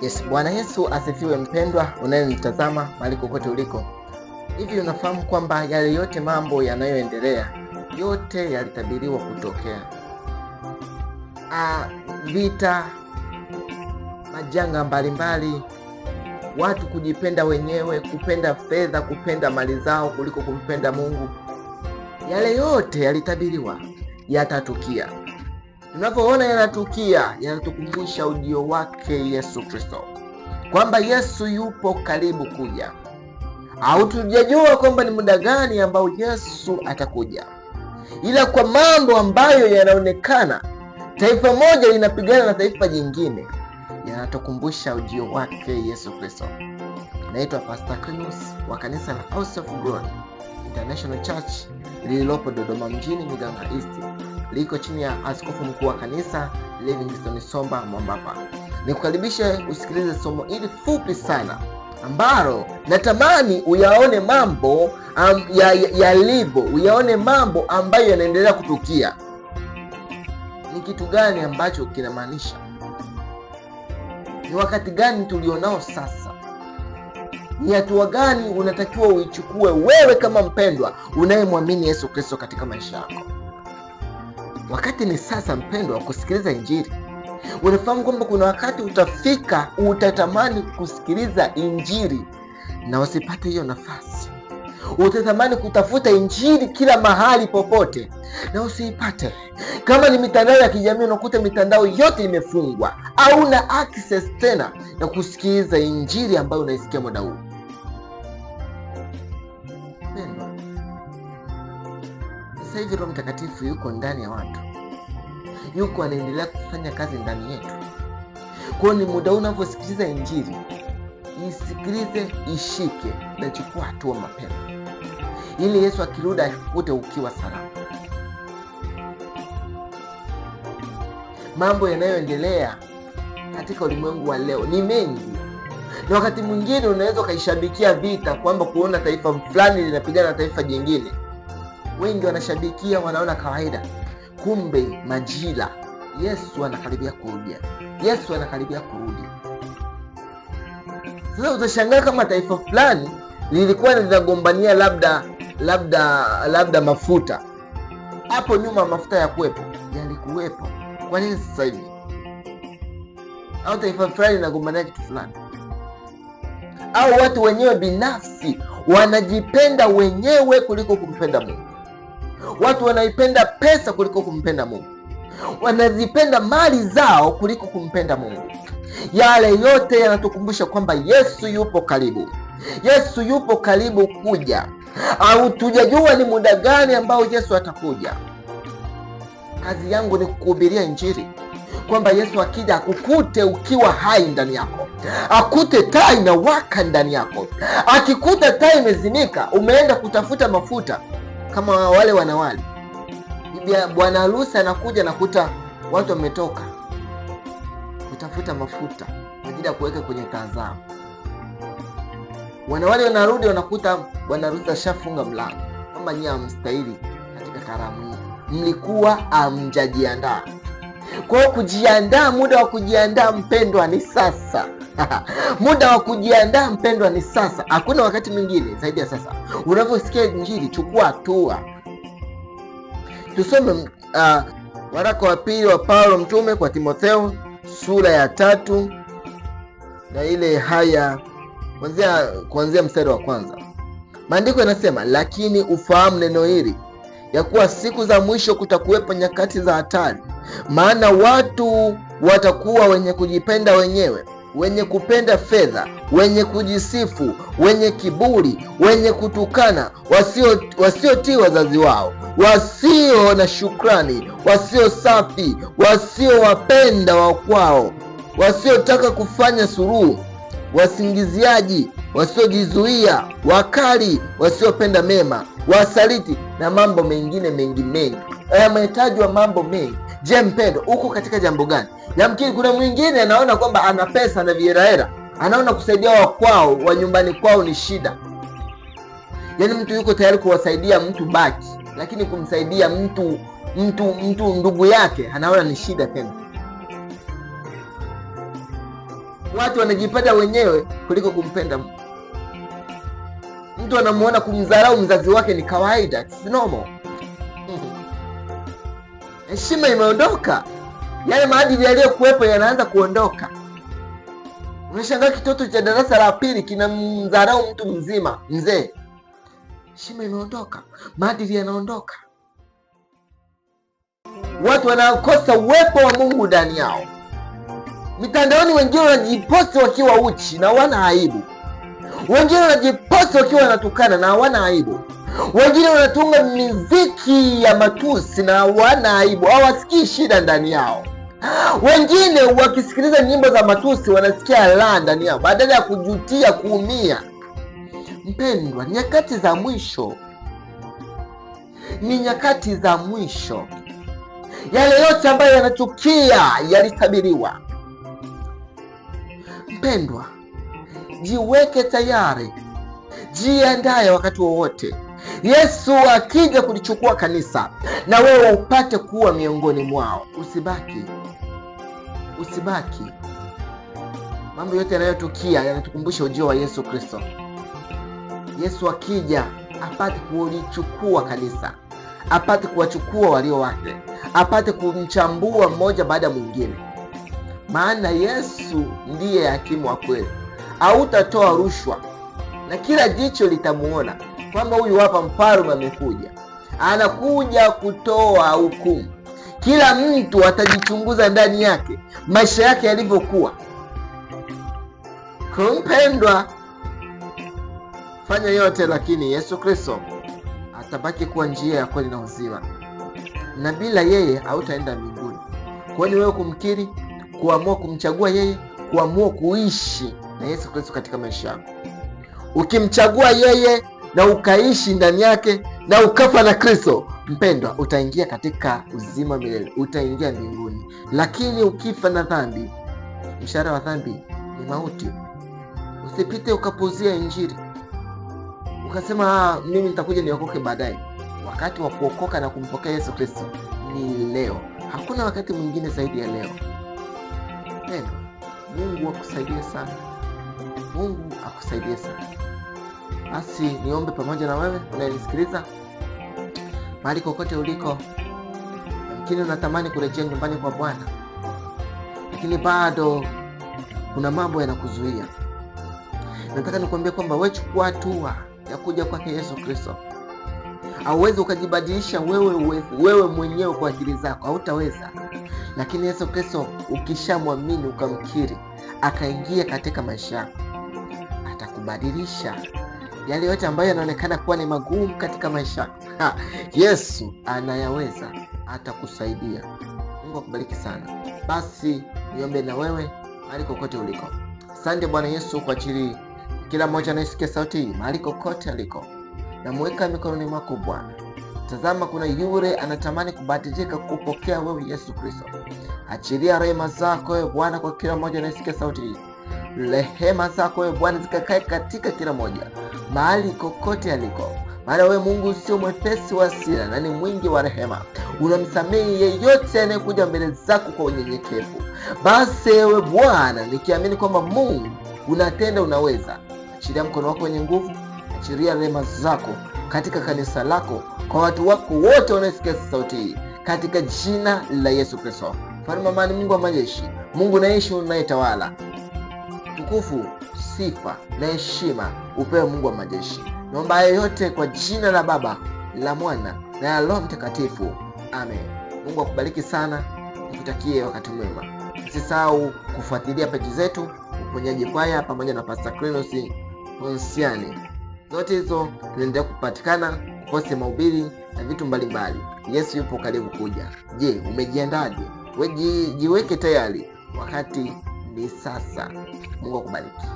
Yes, Bwana Yesu asifiwe. Mpendwa unayenitazama mahali kokote uliko, hivi unafahamu kwamba yale yote mambo yanayoendelea yote yalitabiriwa kutokea? Vita, majanga mbalimbali, watu kujipenda wenyewe, kupenda fedha, kupenda mali zao kuliko kumpenda Mungu, yale yote yalitabiriwa yatatukia. Tunapoona yanatukia, yanatukumbusha ujio wake Yesu Kristo, kwamba Yesu yupo karibu kuja. Au tujajua kwamba ni muda gani ambao Yesu atakuja, ila kwa mambo ambayo yanaonekana taifa moja linapigana na taifa jingine, yanatukumbusha ujio wake Yesu Kristo. Naitwa Pastor Clinus wa kanisa la House of Glory International Church lililopo Dodoma mjini, Miganga East, liko chini ya askofu mkuu wa kanisa Livingstone Somba Mwambapa. Nikukaribishe usikilize somo hili fupi sana ambalo natamani uyaone mambo yalivyo, uyaone mambo ambayo yanaendelea kutukia. Ni kitu gani ambacho kinamaanisha? Ni wakati gani tulionao sasa? Ni hatua gani unatakiwa uichukue wewe kama mpendwa unayemwamini Yesu Kristo katika maisha yako? Wakati ni sasa, mpendwa, kusikiliza Injili. Unafahamu kwamba kuna wakati utafika utatamani kusikiliza Injili na usipate hiyo nafasi. Utatamani kutafuta Injili kila mahali popote na usiipate. Kama ni mitandao ya kijamii, unakuta mitandao yote imefungwa, hauna access tena ya kusikiliza Injili ambayo unaisikia muda huu. Sasa hivi Roho Mtakatifu yuko ndani ya watu, yuko anaendelea kufanya kazi ndani yetu. Kwa ni muda unaposikiliza Injili, isikilize, ishike na chukua hatua mapema, ili Yesu akirudi akukute ukiwa salama. Mambo yanayoendelea katika ulimwengu wa leo ni mengi, na wakati mwingine unaweza ukaishabikia vita, kwamba kuona taifa fulani linapigana na taifa jingine. Wengi wanashabikia, wanaona kawaida. Kumbe majira, Yesu anakaribia kurudi. Yesu anakaribia kurudi. Sasa utashangaa kama taifa fulani lilikuwa linagombania labda mafuta. Hapo nyuma mafuta ya kuwepo yalikuwepo. Kwa nini sasa hivi? Au taifa fulani linagombania kitu fulani. Au watu wenyewe binafsi wanajipenda wenyewe kuliko kumpenda Mungu. Watu wanaipenda pesa kuliko kumpenda Mungu. Wanazipenda mali zao kuliko kumpenda Mungu. Yale yote yanatukumbusha kwamba Yesu yupo karibu. Yesu yupo karibu kuja. Au tujajua ni muda gani ambao Yesu atakuja. Kazi yangu ni kukuhubiria Injili, kwamba Yesu akija akukute ukiwa hai ndani yako, akute taa inawaka ndani yako. Akikuta taa imezimika, umeenda kutafuta mafuta kama wale wanawali, bwana harusi anakuja nakuta watu wametoka kutafuta mafuta kwa ajili ya kuweka kwenye taa zao. Wanawali wanarudi wanakuta bwana harusi ashafunga mlango, kama nyinyi hamstahili katika karamu hii, mlikuwa hamjajiandaa. Kwa hiyo kujiandaa, muda wa kujiandaa mpendwa ni sasa. Muda wa kujiandaa mpendwa ni sasa. Hakuna wakati mwingine zaidi ya sasa. Unaposikia Injili, chukua hatua. Tusome waraka wa pili wa Paulo mtume kwa Timotheo sura ya 3 na ile haya kuanzia mstari wa 1. Maandiko yanasema, lakini ufahamu neno hili, ya kuwa siku za mwisho kutakuwepo nyakati za hatari. Maana watu watakuwa wenye kujipenda wenyewe, wenye kupenda fedha, wenye kujisifu, wenye kiburi, wenye kutukana, wasiotii wazazi wao, wasio na shukrani, wasio safi, wasiowapenda wakwao, wasiotaka kufanya suluhu, wasingiziaji, wasiojizuia, wakali, wasiopenda mema, wasaliti na mambo mengine mengi. Yametajwa mambo mengi. Je, mpendo, uko katika jambo gani? Yamkini kuna mwingine anaona kwamba ana pesa na viherahera, anaona kusaidia wakwao, wa nyumbani kwao ni shida. Yaani mtu yuko tayari kuwasaidia mtu baki, lakini kumsaidia mtu ndugu yake anaona ni shida tena. Watu wanajipenda wenyewe kuliko kumpenda Mungu. Mtu anamuona kumdharau mzazi wake ni kawaida, it's normal. Heshima imeondoka, yale maadili yaliyokuwepo yanaanza kuondoka. Unashangaa kitoto cha darasa la pili kinamdharau mtu mzima, mzee. Heshima imeondoka, maadili yanaondoka. Watu wanakosa uwepo wa Mungu ndani yao. Mitandaoni wengine wanajiposti wakiwa uchi na hawana aibu. Wengine wanajiposti wakiwa wanatukana na hawana aibu. Wengine wanatunga muziki ya matusi na hawana aibu, hawasikii shida ndani yao. Wengine wakisikiliza nyimbo za matusi wanasikia raha ndani yao badala ya kujutia, kuumia. Mpendwa, nyakati za mwisho ni nyakati za mwisho. Yale yote ambayo yanatukia yalitabiriwa. Mpendwa, jiweke tayari, jiandae wakati wowote Yesu akija kulichukua kanisa na wewe upate kuwa miongoni mwao. Usibaki. Mambo yote yanayotukia yanatukumbusha ujio wa Yesu Kristo. Yesu akija apate kulichukua kanisa, apate kuwachukua walio wake, apate kumchambua mmoja baada ya mwingine. Maana Yesu ndiye hakimu wa kweli. Hautatoa rushwa na kila jicho litamuona kwamba huyu hapa mfalme amekuja. Anakuja kutoa hukumu. Kila mtu atajichunguza ndani yake, maisha yake yalivyokuwa. Kumpendwa, fanya yote, lakini Yesu Kristo atabaki kuwa njia ya kweli na uzima, na bila yeye hautaenda mbinguni. Kwa hiyo wewe kumkiri, kuamua kumchagua yeye, kuamua kuishi na Yesu Kristo katika maisha yako. Ukimchagua yeye na ukaishi ndani yake na ukafa na Kristo, mpendwa, utaingia katika uzima milele, utaingia mbinguni. Lakini ukifa na dhambi, mshahara wa dhambi ni mauti. Usipite ukapuzia Injili ukasema mimi nitakuja niokoke baadaye. Wakati wa kuokoka na kumpokea Yesu Kristo ni leo. Hakuna wakati mwingine zaidi ya leo. Mpendwa, Mungu akusaidie sana. Mungu akusaidie sana. Basi niombe pamoja na wewe unayenisikiliza mahali kokote uliko. Yamkini unatamani kurejea nyumbani kwa Bwana, lakini bado kuna mambo yanakuzuia. Nataka nikwambie kwamba wewe chukua hatua ya kuja kwake Yesu Kristo. Hauwezi ukajibadilisha wewe mwenyewe kwa akili zako, hautaweza. Lakini Yesu Kristo ukishamwamini, ukamkiri, akaingia katika maisha yako, atakubadilisha. Yale yote ambayo yanaonekana kuwa ni magumu katika maisha, Yesu anayaweza, atakusaidia. Mungu akubariki sana. Basi niombe na wewe mahali kokote uliko. Asante Bwana Yesu kwa ajili kila mmoja anayesikia sauti hii mahali kokote aliko. Namweka mikononi mwako Bwana. Tazama, kuna yule anatamani kubadilika, kupokea wewe Yesu Kristo. Achilia rehema zako wewe Bwana kwa kila mmoja anayesikia sauti hii. Rehema zako wewe Bwana zikakae katika kila mmoja mahali kokote aliko. Maana wewe Mungu sio mwepesi wa hasira na ni mwingi wa rehema. Unamsamehe yeyote anayekuja mbele zako kwa unyenyekevu. Basi wewe Bwana, nikiamini kwamba Mungu unatenda, unaweza, achilia mkono wako wenye nguvu, achilia rehema zako katika kanisa lako, kwa watu wako wote wanaosikia sauti hii, katika jina la Yesu Kristo. Mfalme amani, Mungu wa majeshi, Mungu unaishi, unayetawala, tukufu, sifa na heshima upewe Mungu wa majeshi. Naomba yote kwa jina la Baba, la Mwana na la Roho Mtakatifu. Amen. Mungu akubariki sana. Nikutakie wakati mwema. Usisahau kufuatilia peji zetu Uponyaji Kwaya pamoja na Pastor Clenos Ponsiani. Zote hizo zinaendelea kupatikana, kuposti mahubiri na vitu mbalimbali. Yesu yupo karibu kuja. Je, umejiandaje? Wewe jiweke tayari, wakati ni sasa. Mungu akubariki.